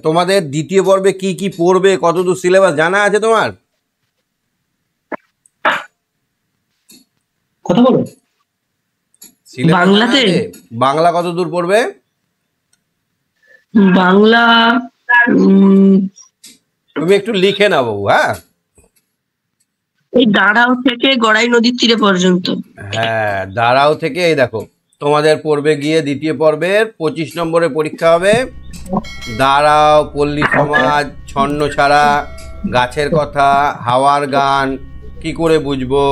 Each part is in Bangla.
তোমাদের দ্বিতীয় পর্বে কি কি পড়বে, কতদূর সিলেবাস জানা আছে তোমার? কথা বলো। বাংলাতে বাংলা কতদূর পড়বে? বাংলা তুমি একটু লিখে নাও বাবু। হ্যাঁ, এই দাঁড়াও থেকে গড়াই নদীর তীরে পর্যন্ত। হ্যাঁ, দাঁড়াও থেকে এই দেখো তোমাদের পড়বে গিয়ে দ্বিতীয় পর্বের 25 নম্বরের পরীক্ষা হবে। দাঁড়াও, পল্লী সমাজ, ছন্ন ছাড়া, গাছের কথা, হাওয়ার গান, কি করে বুঝবো।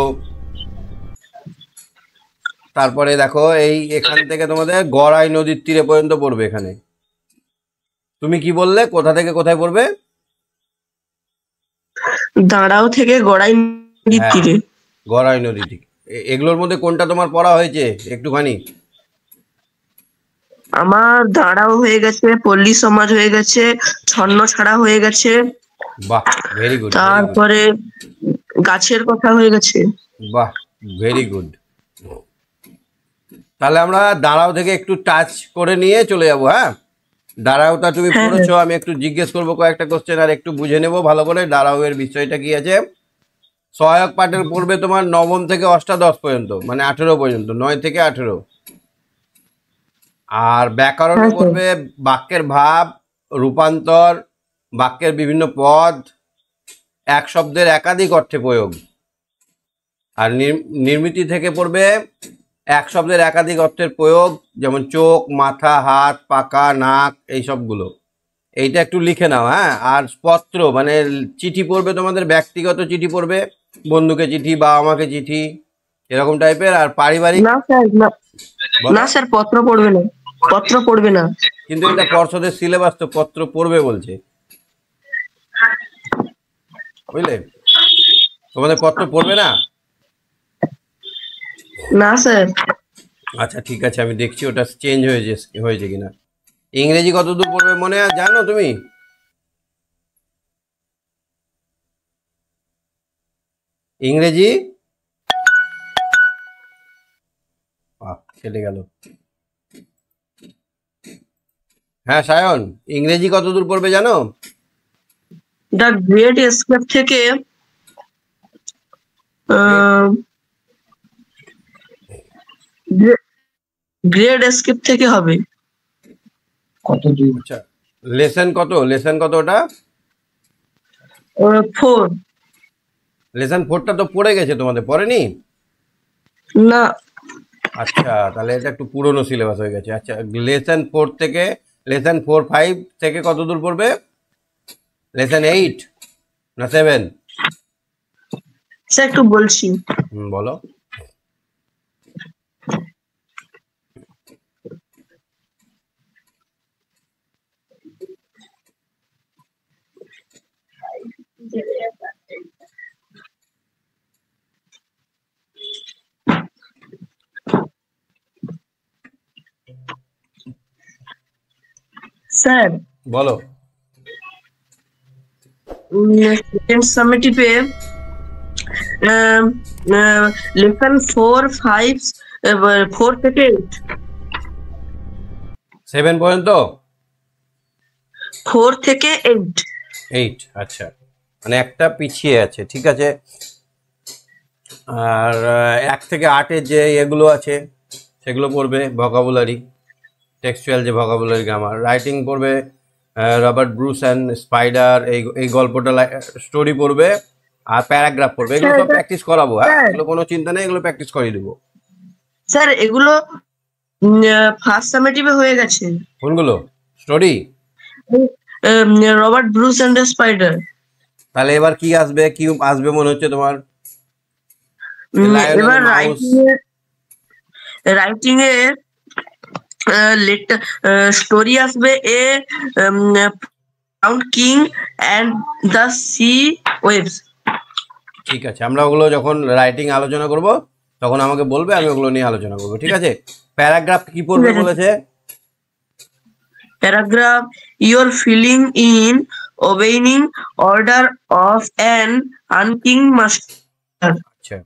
তারপরে দেখো এই এখান থেকে তোমাদের গড়াই নদীর তীরে পর্যন্ত পড়বে। এখানে তুমি কি বললে, কোথা থেকে কোথায় পড়বে? দাঁড়াও থেকে গড়াই নদীর তীরে। গড়াই নদী ঠিক। এগুলোর মধ্যে কোনটা তোমার পড়া হয়েছে একটুখানি? আমার দাঁড়াও হয়ে গেছে, পল্লী সমাজ হয়ে গেছে, ছন্ন ছাড়া হয়ে গেছে। বাহ, ভেরি গুড। তারপরে গাছের কথা হয়ে গেছে। বাহ, ভেরি গুড। তাহলে আমরা দাঁড়াও থেকে একটু টাচ করে নিয়ে চলে যাবো। হ্যাঁ, দাঁড়াওটা তুমি পড়েছো, আমি একটু জিজ্ঞেস করবো কয়েকটা কোশ্চেন আর একটু বুঝে নেবো ভালো করে দাঁড়াও এর বিষয়টা কি আছে। সহায়ক পাঠের পড়বে তোমার নবম থেকে অষ্টাদশ পর্যন্ত, মানে 18 পর্যন্ত, 9 থেকে 18। আর ব্যাকরণে পড়বে বাক্যের ভাব, রূপান্তর, বাক্যের বিভিন্ন পদ, এক শব্দের একাধিক অর্থে প্রয়োগ। আর নির্মিতি থেকে পড়বে এক শব্দের একাধিক অর্থের প্রয়োগ, যেমন চোখ, মাথা, হাত, পাকা, নাক, এই সবগুলো। এইটা একটু লিখে নাও। হ্যাঁ, আর পত্র মানে চিঠি পড়বে, তোমাদের ব্যক্তিগত চিঠি পড়বে, বন্ধুকে চিঠি, বাবা মাকে চিঠি, এরকম টাইপের। আর পারিবারিক না স্যার, পত্র পড়বে না, পত্র পড়বে না। কিন্তু এটা পর্ষদের সিলেবাস, তো পত্র পড়বে বলছে, বুঝলে? তোমাদের পত্র পড়বে না? না স্যার। আচ্ছা ঠিক আছে, আমি দেখছি ওটা চেঞ্জ হয়েছে কিনা। ইংরেজি কতদূর পড়বে মনে জানো তুমি? ইংরেজি কেটে গেল। হ্যাঁ সায়ন, ইংরেজি কতদূর পড়বে জানো? দ্য গ্রেট এসকেপ থেকে গ্রেট এসকেপ থেকে হবে। কত দূর? আচ্ছা, লেসন কত ওটা? 4। লেসন 4টা তো পড়ে গেছে, তোমাদের পড়েনি? না। আচ্ছা, তাহলে এটা একটু পুরনো সিলেবাস হয়ে গেছে। আচ্ছা, লেসন 4 থেকে লেসন 4-5 থেকে কত দূর পড়বে? লেসন 8 না 7? স্যার একটু বলছি। বলো। স্যার বলো। সেকেন্ড সামেটিভে লেসন 4-5 4 থেকে 7 পর্যন্ত? 4 থেকে 8। আচ্ছা, মানে একটা পিছিয়ে আছে, ঠিক আছে। আর 1 থেকে 8-এর যে এগুলো আছে সেগুলো পড়বে, ভোকাবুলারি, টেক্সচুয়াল যে ভোকাবুলারি গ্রামার। রাইটিং পড়বে রবার্ট ব্রুস অ্যান্ড স্পাইডার, এই গল্পটা স্টোরি পড়বে। আর প্যারাগ্রাফ পড়বে। এগুলো সব প্র্যাকটিস করাবো। হ্যাঁ, এগুলো কোনো চিন্তা নেই, এগুলো প্র্যাকটিস করিয়ে দেবো। স্যার এগুলো ফার্স্ট সামেটিভে হয়ে গেছে। কোনগুলো? Story, Robert Bruce and spider. তাহলে এবার কি আসবে মনে হচ্ছে তোমার? এবার রাইটিং এ লেটার স্টোরি আসবে, a found king and the sea waves. ঠিক আছে, আমরা ওগুলো যখন রাইটিং আলোচনা করব তখন আমাকে বলবে, আমি ওগুলো নিয়ে আলোচনা করবো, ঠিক আছে। প্যারাগ্রাফ কি পড়বে বলেছে? Paragraph, your feeling in obeying order of an unkind master. আচ্ছা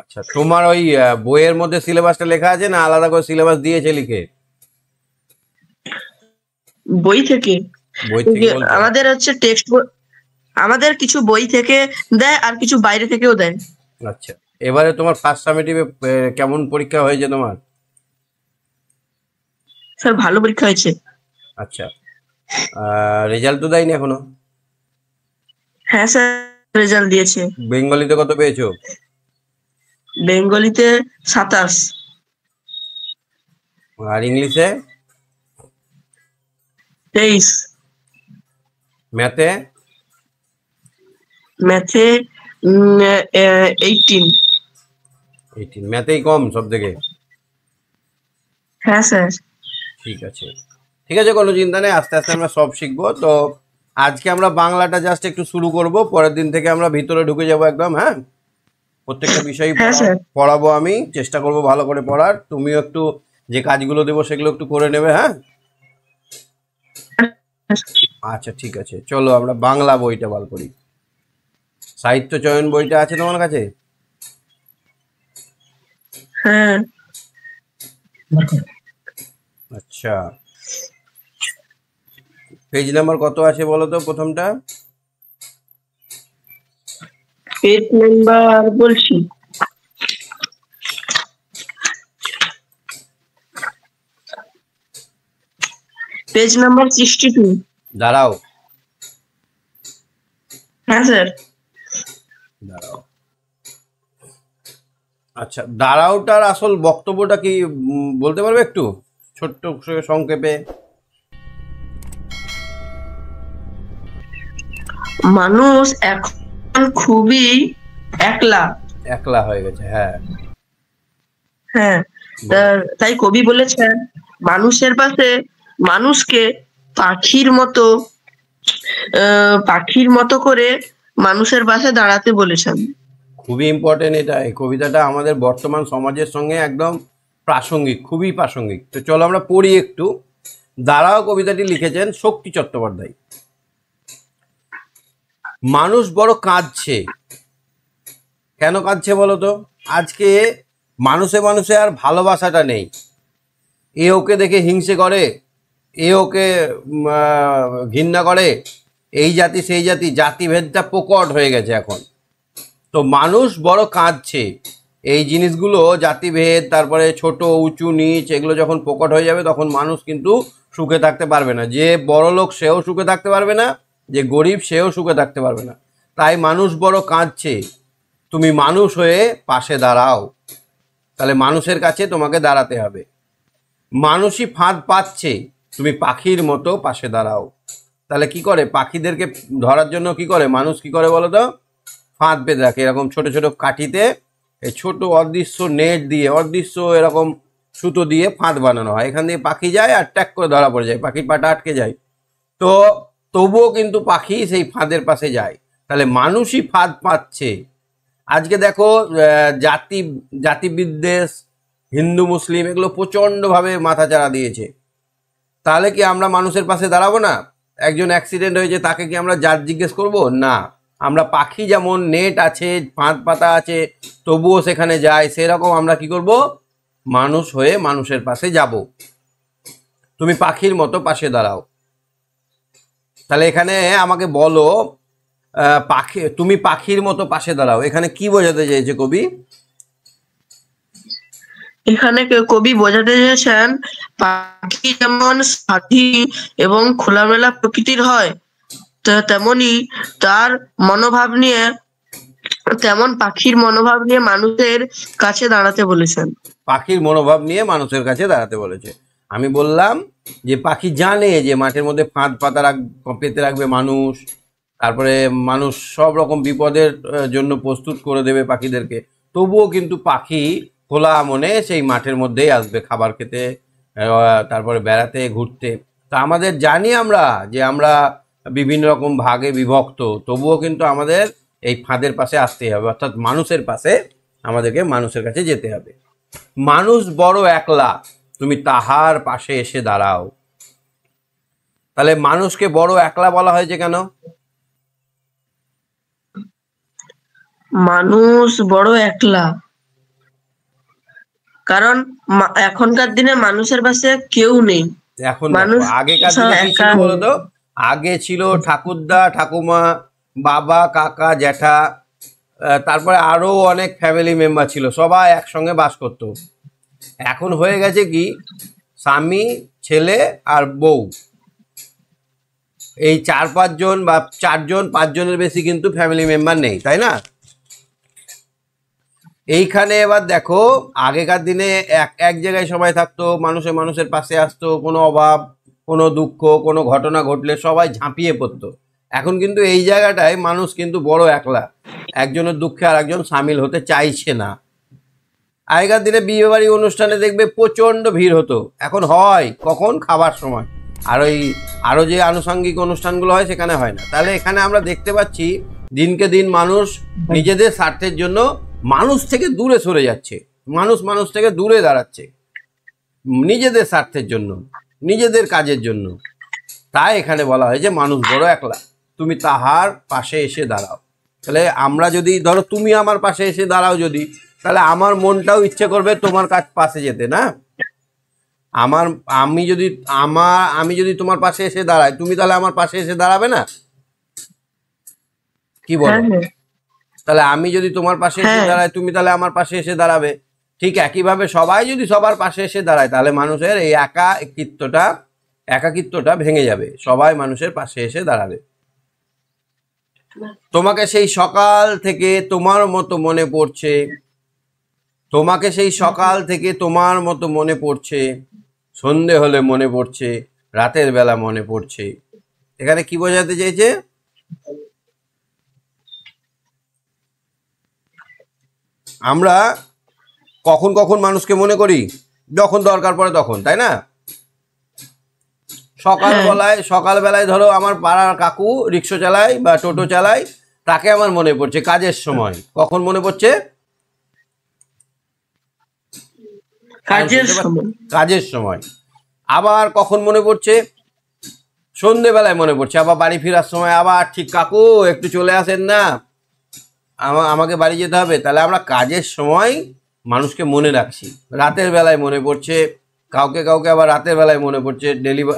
আচ্ছা, তোমার ওই বইয়ের মধ্যে সিলেবাসটা লেখা আছে না আলাদা করে সিলেবাস দিয়েছে লিখে? বই থেকে বই থেকে বলতে? আমাদের হচ্ছে টেক্সট বই, আমাদের কিছু বই থেকে দেয় আর কিছু বাইরে থেকেও দেয়। আচ্ছা, এবারে তোমার ফার্স্ট সামেটিভে কেমন পরীক্ষা হয়েছে তোমার? স্যার ভালো পরীক্ষা হয়েছে। আচ্ছা, রেজাল্ট তো দেয়নি এখনো? হ্যাঁ স্যার, রেজাল্ট দিয়েছে। বেঙ্গলিতে কত পেয়েছো? বেঙ্গলিতে 27। আর ইংলিশে? 23। ম্যাথে? ম্যাথে 18। 18? ম্যাথেই কম সব থেকে? হ্যাঁ স্যার। ঠিক আছে, ঠিক আছে, কোনো চিন্তা নেই, আস্তে আস্তে আমরা সব শিখবো। তো আজকে আমরা বাংলাটা জাস্ট একটু শুরু করব, পরের দিন থেকে আমরা ভিতরে ঢুকে যাব একদম। হ্যাঁ, প্রত্যেকটা বিষয় হ্যাঁ স্যার। পড়াবো, আমি চেষ্টা করব ভালো করে পড়ার, তুমিও একটু যে কাজগুলো দেবো সেগুলো একটু করে নেবে। হ্যাঁ, আচ্ছা ঠিক আছে, চলো আমরা বাংলা বইটা বার করি। সাহিত্য চয়ন বইটা আছে তোমার কাছে? হ্যাঁ। আচ্ছা, পেজ নাম্বার কত আছে বলো তো প্রথমটা? পেজ নাম্বার বলছি, পেজ নাম্বার 62। দাঁড়াও হ্যাঁ স্যার। দাঁড়াও, আচ্ছা, দাঁড়াওটার আসল বক্তব্যটা কি বলতে পারবে একটু ছোট্ট সংক্ষেপে? মানুষ এখন খুবই একলা। একলা হয়ে গেছে, হ্যাঁ। হ্যাঁ, তাই কবি বলেছেন মানুষের পাশে মানুষকে পাখির মতো করে মানুষের পাশে দাঁড়াতে বলেছেন। খুবই ইম্পর্টেন্ট এটা, এই কবিতাটা আমাদের বর্তমান সমাজের সঙ্গে একদম প্রাসঙ্গিক, খুবই প্রাসঙ্গিক। তো চলো আমরা পড়ি একটু। দাঁড়াও কবিতাটি লিখেছেন শক্তি চট্টোপাধ্যায়। মানুষ বড় কাঁদছে। কেন কাঁদছে বলো তো? আজকে মানুষে মানুষে আর ভালোবাসাটা নেই। এ ওকে দেখে হিংসে করে, এ ওকে ঘৃণা করে, এই জাতি সেই জাতি, জাতিভেদটা প্রকট হয়ে গেছে এখন। তো মানুষ বড় কাঁদছে। এই জিনিসগুলো জাতিভেদ, তারপরে ছোট উঁচু নিচ, এগুলো যখন প্রকট হয়ে যাবে তখন মানুষ কিন্তু সুখে থাকতে পারবে না। যে বড় লোক সেও সুখে থাকতে পারবে না, যে গরিব সেও সুখে থাকতে পারবে না। তাই মানুষ বড় কাঁদছে। তুমি মানুষ হয়ে পাশে দাঁড়াও। তাহলে মানুষের কাছে তোমাকে দাঁড়াতে হবে। মানুষই ফাঁদ পাচ্ছে, তুমি পাখির মতো পাশে দাঁড়াও। তাহলে কি করে? পাখিদেরকে ধরার জন্য কি করে মানুষ, কি করে বলো তো? ফাঁদ পেতে রাখে এরকম ছোট ছোট কাঠিতে, এই ছোট অদৃশ্য নেট দিয়ে, অদৃশ্য এরকম সুতো দিয়ে ফাঁদ বানানো হয়। এখান দিয়ে পাখি যায় আর ট্যাক করে ধরা পড়ে যায়, পাখির পাটা আটকে যায়। তো তবুও কিন্তু পাখি সেই ফাঁদের পাশে যায়। তাহলে মানুষই ফাঁদ পাচ্ছে। আজকে দেখো, জাতি বিদ্বেষ, হিন্দু মুসলিম এগুলো প্রচণ্ডভাবে মাথাচাড়া দিয়েছে। তাহলে কি আমরা মানুষের পাশে দাঁড়াবো না? একজন অ্যাক্সিডেন্ট হয়েছে, তাকে কি আমরা জাত জিজ্ঞেস করব? না। আমরা পাখি যেমন নেট আছে, ফাঁদ পাতা আছে, তবুও সেখানে যায়, সেরকম আমরা কি করব? মানুষ হয়ে মানুষের পাশে যাব। তুমি পাখির মতো পাশে দাঁড়াও। তাহলে এখানে আমাকে বলো, তুমি পাখির মতো পাশে দাঁড়াও, এখানে কি বোঝাতে চেয়েছে কবি? এখানে কবি বোঝাতে চেয়েছেন পাখি যেমন স্বাধীন এবং খোলামেলা প্রকৃতির হয়, তেমনি তার মনোভাব নিয়ে, তেমন পাখির মনোভাব নিয়ে মানুষের কাছে দাঁড়াতে বলেছেন। পাখির মনোভাব নিয়ে মানুষের কাছে দাঁড়াতে বলেছে। আমি বললাম যে পাখি জানে যে মাঠের মধ্যে ফাঁদ পাতা পেতে রাখবে মানুষ, তারপরে মানুষ সব রকম বিপদের জন্য প্রস্তুত করে দেবে পাখিদেরকে। তবুও কিন্তু পাখি খোলা মনে সেই মাঠের মধ্যেই আসবে খাবার খেতে, তারপরে বেড়াতে ঘুরতে। তা আমাদের জানি আমরা যে আমরা বিভিন্ন রকম ভাগে বিভক্ত, তবুও কিন্তু আমাদের এই ফাঁদের পাশে আসতেই হবে, অর্থাৎ মানুষের পাশে আমাদেরকে মানুষের কাছে যেতে হবে। মানুষ বড় একলা, তুমি তাহার পাশে এসে দাঁড়াও। তাহলে মানুষকে বড় একলা বলা হয়েছে কেন? মানুষ বড় একলা কারণ এখনকার দিনে মানুষের পাশে কেউ নেই। এখন দেখো মানুষ আগেকার সব দিনে কি ছিল একা হয়ে বলতো, আগে ছিল ঠাকুরদা ঠাকুমা বাবা কাকা জ্যাঠা, তারপরে আরো অনেক ফ্যামিলি মেম্বার ছিল, সবাই একসঙ্গে বাস করতো। এখন হয়ে গেছে কি, স্বামী ছেলে আর বউ, এই 4-5 জন বা 4 জন 5 জনের বেশি কিন্তু ফ্যামিলি মেম্বার নেই, তাই না? এইখানে এবার দেখো আগেকার দিনে এক এক জায়গায় সবাই থাকতো, মানুষের পাশে আসতো, কোনো অভাব কোনো দুঃখ কোনো ঘটনা ঘটলে সবাই ঝাঁপিয়ে পড়তো। এখন কিন্তু এই জায়গাটায় মানুষ কিন্তু বড় একলা, একজনের দুঃখে আর একজন সামিল হতে চাইছে না। আগেকার দিনে বিয়ে বাড়ি অনুষ্ঠানে দেখবে প্রচণ্ড ভিড় হতো, এখন হয় কখন, খাবার সময়। আর ওই আরও যে আনুষঙ্গিক অনুষ্ঠানগুলো হয় সেখানে হয় না। তাহলে এখানে আমরা দেখতে পাচ্ছি দিনকে দিন মানুষ নিজেদের স্বার্থের জন্য মানুষ থেকে দূরে সরে যাচ্ছে, মানুষ থেকে দূরে দাঁড়াচ্ছে নিজেদের স্বার্থের জন্য, নিজেদের কাজের জন্য। তাই এখানে বলা হয় যে মানুষ বড় একলা, তুমি তাহার পাশে এসে দাঁড়াও। তাহলে আমরা যদি ধরো তুমি আমার পাশে এসে দাঁড়াও যদি, তাহলে আমার মনটাও ইচ্ছে করবে তোমার পাশে যেতে, না? আমার আমি যদি তোমার পাশে এসে দাঁড়াই, তুমি তাহলে আমার পাশে এসে দাঁড়াবে না? কি বলো? তাহলে আমি যদি তোমার পাশে এসে দাঁড়াই, তুমি তাহলে আমার পাশে এসে দাঁড়াবে। ঠিক একইভাবে সবাই যদি সবার পাশে এসে দাঁড়ায়, তাহলে মানুষের এই একাকিত্বটা ভেঙে যাবে, সবাই মানুষের পাশে এসে দাঁড়াবে। তোমাকে সেই সকাল থেকে তোমার মতো মনে পড়ছে, তোমাকে সেই সকাল থেকে তোমার মতো মনে পড়ছে, সন্ধে হলে মনে পড়ছে, রাতের বেলা মনে পড়ছে। এখানে কি বোঝাতে চেয়েছে? আমরা কখন কখন মানুষকে মনে করি, যখন দরকার পড়ে তখন, তাই না? সকালবেলায় ধরো আমার পাড়ার কাকু রিক্সা চালায় বা টোটো চালায়, তাকে আমার মনে পড়ছে কাজের সময়। কখন মনে পড়ছে? কাজের সময়। আবার কখন মনে পড়ছে? সন্ধেবেলায় মনে পড়ছে, আবার বাড়ি ফেরার সময় আবার ঠিক কাকু একটু চলে আসেন না, আমাকে বাড়ি যেতে হবে। তাহলে আমরা কাজের সময় মানুষকে মনে রাখছি, রাতের বেলায় মনে পড়ছে কাউকে আবার রাতের বেলায় মনে পড়ছে,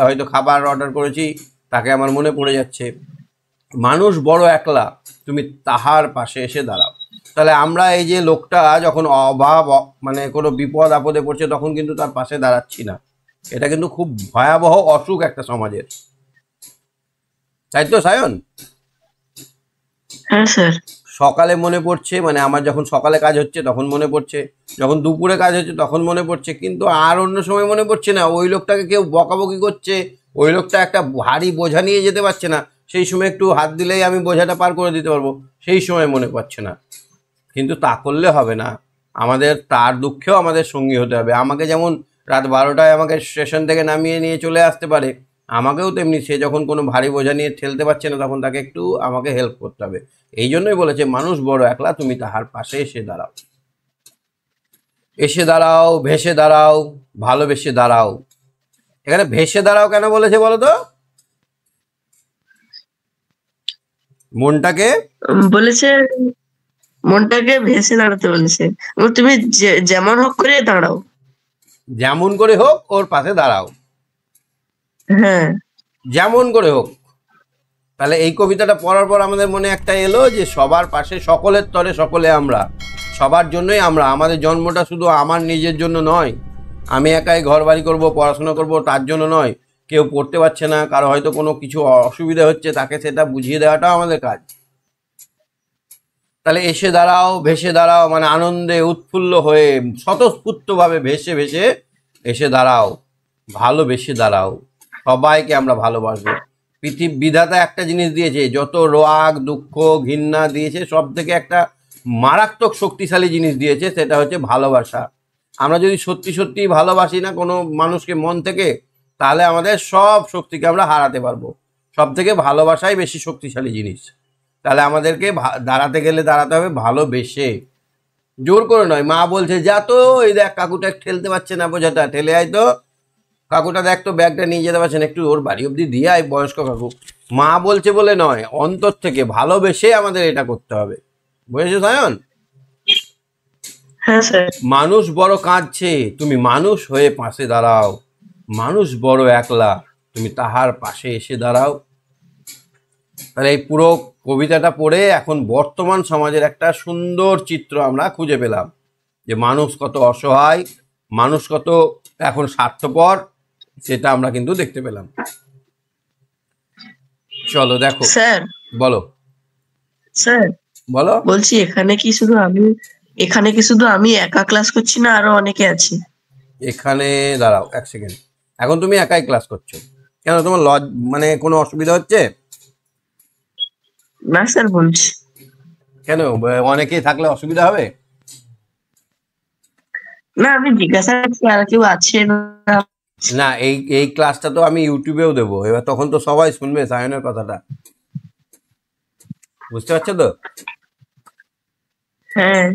হয়তো খাবার অর্ডার করেছি তাকে আমার মনে পড়ে যাচ্ছে। মানুষ বড় একলা, তুমি তাহার পাশে এসে দাঁড়াও। তাহলে আমরা এই যে লোকটা যখন অভাব মানে কোনো বিপদ আপদে পড়ছে তখন কিন্তু তার পাশে দাঁড়াচ্ছি না, এটা কিন্তু খুব ভয়াবহ অসুখ একটা সমাজের, তাই তো সায়ন? হ্যাঁ স্যার। সকালে মনে পড়ছে মানে আমার যখন সকালে কাজ হচ্ছে তখন মনে পড়ছে, যখন দুপুরে কাজ হচ্ছে তখন মনে পড়ছে, কিন্তু আর অন্য সময় মনে পড়ছে না। ওই লোকটাকে কেউ বকাবকি করছে, ওই লোকটা একটা ভারী বোঝা নিয়ে যেতে পারছে না, সেই সময় একটু হাত দিলেই আমি বোঝাটা পার করে দিতে পারবো, সেই সময় মনে পড়ছে না। কিন্তু তা করলে হবে না, আমাদের তার দুঃখেও আমাদের সঙ্গী হতে হবে। আমাকে যেমন রাত 12টায় আমাকে স্টেশন থেকে নামিয়ে নিয়ে চলে আসতে পারে, আমাকেও তেমনি সে যখন কোনো ভারী বোঝা নিয়ে ঠেলতে পারছে না তখন তাকে একটু আমাকে হেল্প করতে হবে। এই জন্যই বলেছে মানুষ বড় একলা, তুমি তাহার পাশে এসে দাঁড়াও। এসে দাঁড়াও, ভেসে দাঁড়াও, ভালোবেসে দাঁড়াও। এখানে ভেসে দাঁড়াও কেন বলেছে বলো তো? মনটাকে ভেসে দাঁড়াতে বলেছে, তুমি যেমন হোক করে দাঁড়াও, যেমন করে হোক ওর পাশে দাঁড়াও। হ্যাঁ, যেমন করে হোক। তাহলে এই কবিতাটা পড়ার পর আমাদের মনে একটা এলো যে সবার পাশে, সকলের তরে সকলে আমরা, সবার জন্যই আমরা। আমাদের জন্মটা শুধু আমার নিজের জন্য নয়, আমি একাই ঘর বাড়ি করবো পড়াশোনা করব তার জন্য নয়। কেউ পড়তে পারছে না, কারো হয়তো কোনো কিছু অসুবিধা হচ্ছে, তাকে সেটা বুঝিয়ে দেওয়াটাও আমাদের কাজ। তাহলে এসে দাঁড়াও, ভেসে দাঁড়াও মানে আনন্দে উৎফুল্ল হয়ে স্বতঃস্ফূর্তভাবে ভেসে ভেসে এসে দাঁড়াও, ভালোবেসে দাঁড়াও। সবাইকে আমরা ভালোবাসবো। বিধাতা একটা জিনিস দিয়েছে, যত রাগ দুঃখ ঘৃণা দিয়েছে সব থেকে একটা মারাত্মক শক্তিশালী জিনিস দিয়েছে, সেটা হচ্ছে ভালোবাসা। আমরা যদি সত্যি সত্যি ভালোবাসি না কোনো মানুষকে মন থেকে, তাহলে আমাদের সব শক্তিকে আমরা হারাতে পারবো। সব থেকে ভালোবাসাই বেশি শক্তিশালী জিনিস। তাহলে আমাদেরকে দাঁড়াতে গেলে দাঁড়াতে হবে ভালোবেসে, জোর করে নয়। মা বলছে যা তো, এই দেখ কাকুটা ঠেলতে পারছে না বোঝাটা, ঠেলে আয় তো, কাকুটা দেখ তো ব্যাগটা নিয়ে যেতে পারছে না, একটু ওর বাড়ি অবধি দিয়ে আয় বয়স্ক কাকু। মা বলছে বলে নয়, অন্তর থেকে ভালোবেসে আমাদের এটা করতে হবে। বুঝেছো সায়ন? হ্যাঁ স্যার। মানুষ বড় কাঁদছে, তুমি মানুষ হয়ে পাশে দাঁড়াও। মানুষ বড় একলা, তুমি তাহার পাশে এসে দাঁড়াও। তাহলে এই পুরো কবিতাটা পড়ে এখন বর্তমান সমাজের একটা সুন্দর চিত্র আমরা খুঁজে পেলাম, যে মানুষ কত অসহায়, মানুষ কত এখন স্বার্থপর, সেটা আমরা কিন্তু দেখতে পেলাম। চলো দেখো। স্যার বলো স্যার বলো। বলছি এখানে কি শুধু আমি একা ক্লাস করছি না আরো অনেকে আছে? এখানে দাঁড়াও এক সেকেন্ড, এখন তুমি একাই ক্লাস করছো কেন? তোমার মানে কোনো অসুবিধা হচ্ছে? না স্যার বলছি। কেন, অনেকেই থাকলে অসুবিধা হবে? না আমি জিজ্ঞাসা করছি আর কেউ আছে না। না, এই এই ক্লাসটা তো আমি ইউটিউবেও দেবো, এবার তখন তো সবাই শুনবে সায়নের কথাটা, বুঝতে পারছো তো? হ্যাঁ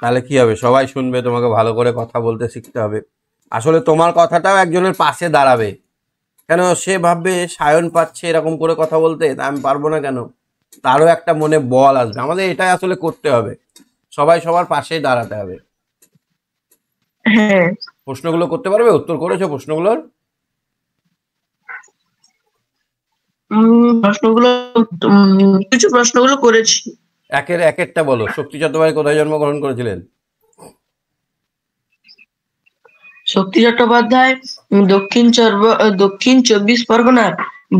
তাহলে কি হবে, সবাই শুনবে, তোমাকে ভালো করে কথা বলতে শিখতে হবে। আসলে তোমার কথাটাও একজনের পাশে দাঁড়াবে, কেন সে ভাববে সায়ন পাচ্ছে এরকম করে কথা বলতে, তা আমি পারবো না কেন, তারও একটা মনে বল আসবে। আমাদের এটাই আসলে করতে হবে, সবাই সবার পাশেই দাঁড়াতে হবে। হ্যাঁ প্রশ্নগুলো করতে পারবে? উত্তর করেছো প্রশ্নগুলোর? প্রশ্নগুলো কিছু প্রশ্নগুলো করেছি। এক একটা বলো। শক্তি চট্টোপাধ্যায় কোথায় জন্মগ্রহণ করেছিলেন? শক্তি চট্টোপাধ্যায় দক্ষিণ 24 পরগনার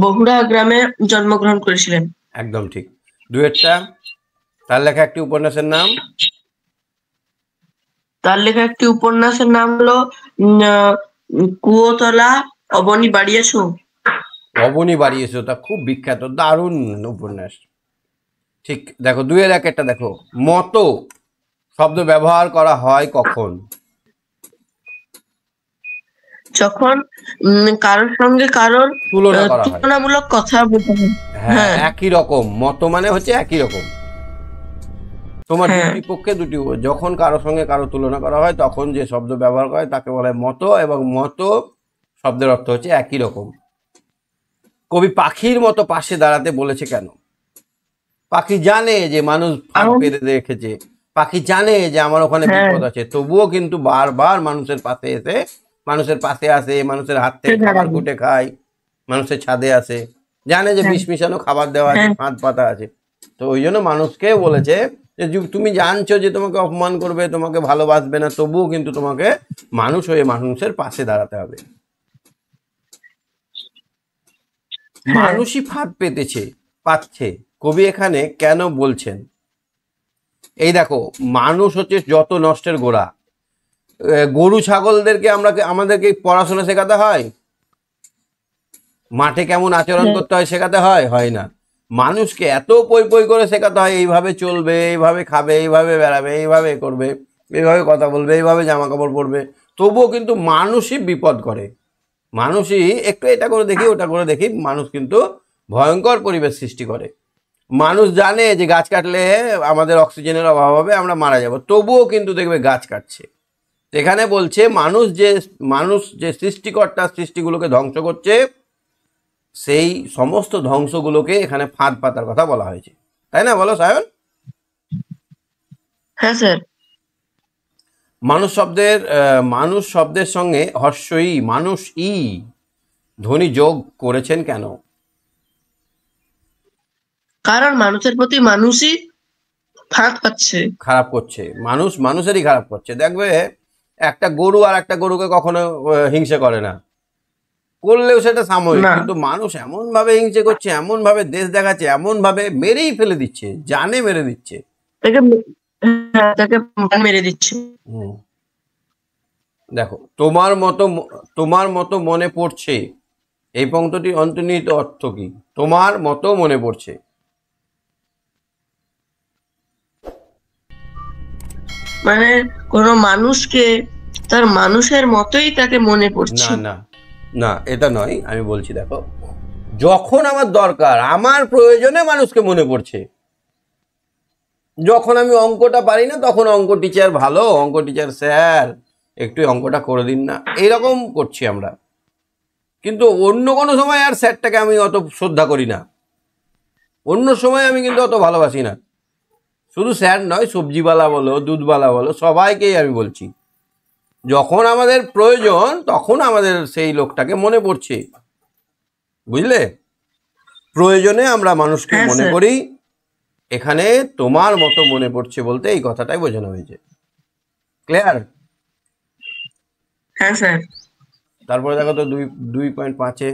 বগুড়া গ্রামে জন্মগ্রহণ করেছিলেন। একদম ঠিক। দুয়েরটা, তার লেখা একটি উপন্যাসের নাম? তার লেখা একটি উপন্যাসের নাম হলো কুয়োতলা অবনী বাড়িয়েছো। অবনী বাড়িয়েছো, তা খুব বিখ্যাত, দারুণ উপন্যাস। ঠিক। দেখো দুয়ের একটা দেখো, মতো শব্দ ব্যবহার করা হয় কখন? যখন কারোর সঙ্গে কারোর তুলনা করা হয়। তুলনামূলক কথা বলতে হয়। হ্যাঁ, একই রকম। মতো মানে হচ্ছে একই রকম, তোমার দুটি পক্ষে দুটি। যখন কারোর সঙ্গে কারো তুলনা করা হয় তখন যে শব্দ ব্যবহার করে তাকে বলা হয় মতো, এবং মতো শব্দের অর্থ হচ্ছে একই রকম। কবি পাখির মতো পাশে দাঁড়াতে বলেছে কেন? পাখি জানে যে মানুষ ফাঁক পেতে রেখেছে, পাখি জানে যে আমার ওখানে বিপদ আছে, তবুও কিন্তু বারবার মানুষের পাশে এসে মানুষের পাশে আসে, মানুষের হাত থেকে খাবার কুটে খায়, মানুষের ছাদে আসে, জানে যে বিষ মিশানো খাবার দেওয়া আছে, ফাঁদ পাতা আছে। তো ওই জন্য মানুষকে বলেছে যে তুমি জানছো যে তোমাকে অপমান করবে, তোমাকে ভালোবাসবে না, তবুও কিন্তু তোমাকে মানুষ হয়ে মানুষের পাশে দাঁড়াতে হবে। মানুষই ফাঁদ পাচ্ছে, কবি এখানে কেন বলছেন? এই দেখো, মানুষ হচ্ছে যত নষ্টের গোড়া। গরু ছাগলদেরকে আমাদেরকে পড়াশোনা শেখাতে হয়, মাঠে কেমন আচরণ করতে হয় শেখাতে হয় না। মানুষকে এত পই পই করে শেখাতে হয়, এইভাবে চলবে, এইভাবে খাবে, এইভাবে বেড়াবে, এইভাবে করবে, এইভাবে কথা বলবে, এইভাবে জামা কাপড় পরবে, তবুও কিন্তু মানুষই বিপদ করে। মানুষই একটু এটা করে দেখি ওটা করে দেখি, মানুষ কিন্তু ভয়ঙ্কর পরিবেশ সৃষ্টি করে। মানুষ জানে যে গাছ কাটলে আমাদের অক্সিজেনের অভাব হবে, আমরা মারা যাব, তবুও কিন্তু দেখবে গাছ কাটছে। এখানে বলছে মানুষ যে সৃষ্টিকর্তা সৃষ্টিগুলোকে ধ্বংস করছে, সেই সমস্ত ধ্বংসগুলোকে এখানে ফাঁদ পাতার কথা বলা হয়েছে, তাই না? বলো সায়ন। হ্যাঁ স্যার। মানুষ শব্দের সঙ্গে হর্ষই মানুষ ধ্বনি যোগ করেছেন কেন? কারণ মানুষের প্রতি মানুষই ফাঁদ পাচ্ছে, খারাপ করছে, মানুষেরই খারাপ করছে। দেখবে একটা গরু আর একটা গরুকে কখনো হিংসে করে না, করলেও সেটা সাময়িক, কিন্তু মানুষ এমন ভাবে হিংসে করছে, এমন ভাবে দেশ দেখাচ্ছে, এমন ভাবে মেরেই ফেলে দিচ্ছে, জানে মেরে দিচ্ছে, তাকে মেরে দিচ্ছে। দেখো, তোমার মতো মনে পড়ছে, এই পংক্তিটি অন্তর্নিহিত অর্থ কি? তোমার মতো মনে পড়ছে, মানে কোন মানুষকে তার মানুষের মতোই তাকে মনে পড়ছে। না না না, এটা নয়, আমি বলছি দেখো, যখন আমার দরকার, আমার প্রয়োজনে মানুষকে মনে পড়ছে। যখন আমি অঙ্কটা পারি না, তখন অঙ্ক টিচার ভালো, অঙ্ক টিচার স্যার একটু অঙ্কটা করে দিন না, এইরকম করছি আমরা। কিন্তু অন্য কোনো সময় আর স্যারটাকে আমি অত শ্রদ্ধা করি না, অন্য সময় আমি কিন্তু অত ভালোবাসি না। শুধু স্যার নয়, সবজিওয়ালা বলো, দুধওয়ালা বলো, সবাইকেই আমি বলছি যখন আমাদের প্রয়োজন তখন আমাদের সেই লোকটাকে মনে পড়ছে, বুঝলে? প্রয়োজনে আমরা মানুষকে হ্যাঁ মনে স্যার। করি, এখানে তোমার মতো মনে পড়ছে বলতে এই কথাটাই বোঝানো হয়েছে। ক্লিয়ার? হ্যাঁ স্যার। তারপরে দেখো তো 2.5-এ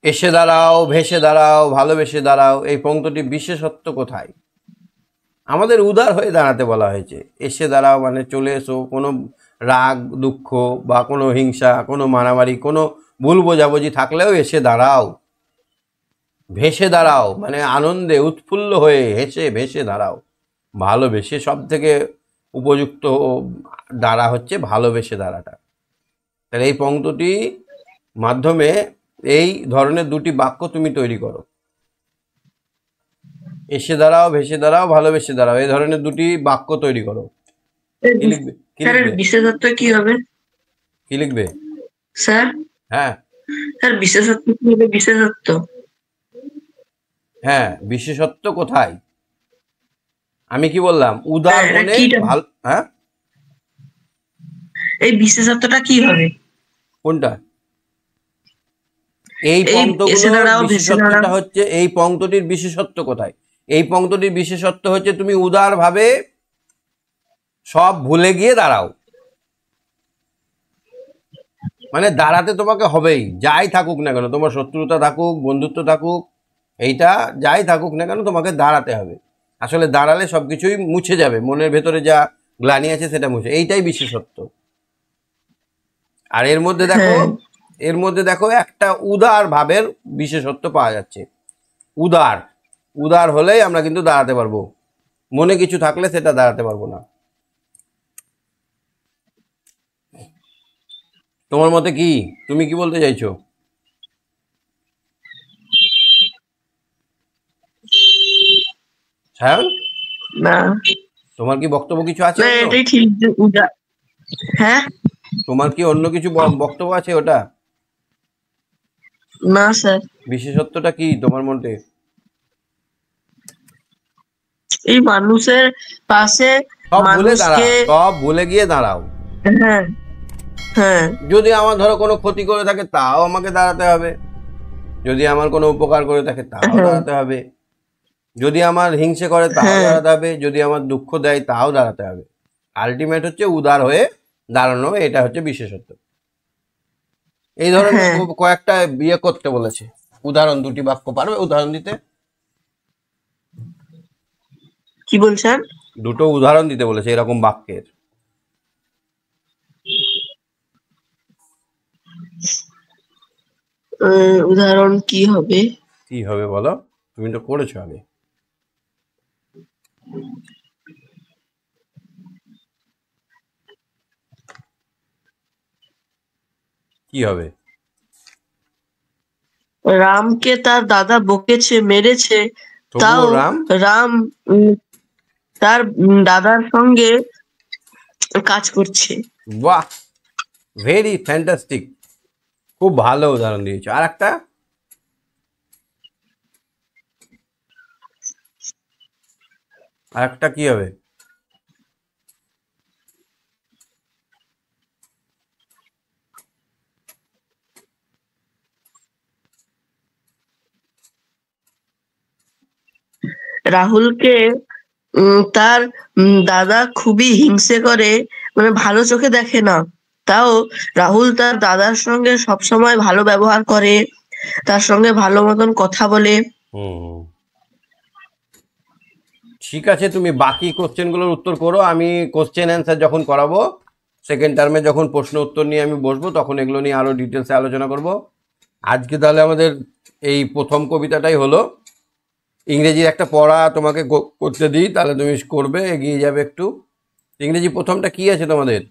এসে দাঁড়াও, ভেসে দাঁড়াও, ভালোবেসে দাঁড়াও, এই পংক্তিটি বিশেষত্ব কোথায়? আমাদের উদার হয়ে দাঁড়াতে বলা হয়েছে। এসে দাঁড়াও মানে চলে এসো, কোনো রাগ দুঃখ বা কোনো হিংসা, কোনো মারামারি, কোনো ভুল বোঝাবুঝি থাকলেও এসে দাঁড়াও। ভেসে দাঁড়াও মানে আনন্দে উৎফুল্ল হয়ে হেসে ভেসে দাঁড়াও। ভালোবেসে, সব থেকে উপযুক্ত দ্বারা হচ্ছে ভালোবেসে দাঁড়াটা। তাহলে এই পংক্তিটি মাধ্যমে এই ধরনের দুটি বাক্য তুমি তৈরি করো। এসে দাঁড়াও, ভেসে দাঁড়াও, ভালোবেসে দাঁড়াও, এই ধরনের দুটি বাক্য তৈরি করো। কি লিখবে? কি স্যার এর লিখবে? বিশেষত্ব কি হবে কি লিখবে? স্যার? হ্যাঁ স্যার বিশেষত্ব কি হবে? বিশেষত্ব হ্যাঁ, বিশেষত্ব কোথায়? আমি কি বললাম? উদার এটা মনে কিটা? ভালো। হ্যাঁ, এই বিশেষত্বটা কি হবে? কোনটা? এই এই এসে পংক্তগুলোর দাঁড়াও, ভেসে দাঁড়াও। বিশেষত্বটা হচ্ছে, এই পংক্তিটির বিশেষত্ব কোথায়? এই পংক্তিটির বিশেষত্ব হচ্ছে তুমি উদার ভাবে সব ভুলে গিয়ে দাঁড়াও। মানে দাঁড়াতে তোমাকে হবেই, যাই থাকুক না কেন, তোমার শত্রুতা থাকুক, বন্ধুত্ব থাকুক, এইটা যাই থাকুক না কেন, তোমাকে দাঁড়াতে হবে। আসলে দাঁড়ালে সবকিছুই মুছে যাবে, মনের ভেতরে যা গ্লানি আছে সেটা মুছে, এইটাই বিশেষত্ব। আর হ্যাঁ। এর মধ্যে দেখো একটা উদার ভাবের বিশেষত্ব পাওয়া যাচ্ছে। উদার, উদার হলেই আমরা কিন্তু দাঁড়াতে পারবো, মনে কিছু থাকলে সেটা দাঁড়াতে পারবো না। তোমার মতে কি? তুমি কি বলতে চাইছো সায়ন? না তোমার কি বক্তব্য কিছু আছে না, অন্য? এটাই ঠিক যে হ্যাঁ। তোমার কি অন্য কিছু বক্তব্য আছে ওটা? না স্যার, বিশেষত্বটা কি তোমার মধ্যে? এই মানুষের পাশে সব ভুলে দাঁড়াও, মানুষকে। সব ভুলে গিয়ে দাঁড়াও। হ্যাঁ হ্যাঁ। যদি আমার ধরো কোনো ক্ষতি করে থাকে তাও আমাকে দাঁড়াতে হবে, যদি আমার কোনো উপকার করে থাকে তাও হ্যাঁ। দাঁড়াতে হবে, যদি আমার হিংসে করে তাও হ্যাঁ। দাঁড়াতে হবে, যদি আমার দুঃখ দেয় তাও দাঁড়াতে হবে। আলটিমেট হচ্ছে উদার হয়ে দাঁড়ানো, এটা হচ্ছে বিশেষত্ব। এই ধরনের হ্যাঁ। কয়েকটা বিয়ে করতে বলেছে। উদাহরণ, দুটি বাক্য পারবে উদাহরণ দিতে? কি বলছেন? দুটো উদাহরণ দিতে বলেছে এরকম বাক্যের। উদাহরণ কি হবে? কি হবে বলো, তুমি তো করেছো আগে। কি হবে? রামকে তার দাদা বকেছে, মেরেছে, তবুও তাও রাম রাম তার দাদার সঙ্গে কাজ করছে। বাহ, ভেরি ফ্যান্টাস্টিক, খুব ভালো উদাহরণ দিয়েছো। আর একটা? আর একটা কি হবে? রাহুলকে তার দাদা খুবই হিংসে করে, মানে ভালো চোখে দেখে না। তাও রাহুল তার দাদার সঙ্গে সবসময় ভালো ব্যবহার করে, তার সঙ্গে ভালো মতন কথা বলে। হুম, ঠিক আছে, তুমি বাকি কোশ্চেনগুলোর উত্তর করো। আমি কোশ্চেন অ্যান্সার যখন করাবো, সেকেন্ড টার্মে যখন প্রশ্ন উত্তর নিয়ে আমি বসবো, তখন এগুলো নিয়ে আরও ডিটেলসে আলোচনা করব। আজকে তাহলে আমাদের এই প্রথম কবিতাটাই হলো। ইংরেজির একটা পড়া তোমাকে করতে দিই, তাহলে তুমি করবে, এগিয়ে যাবে একটু। ইংরেজি প্রথমটা কি আছে তোমাদের?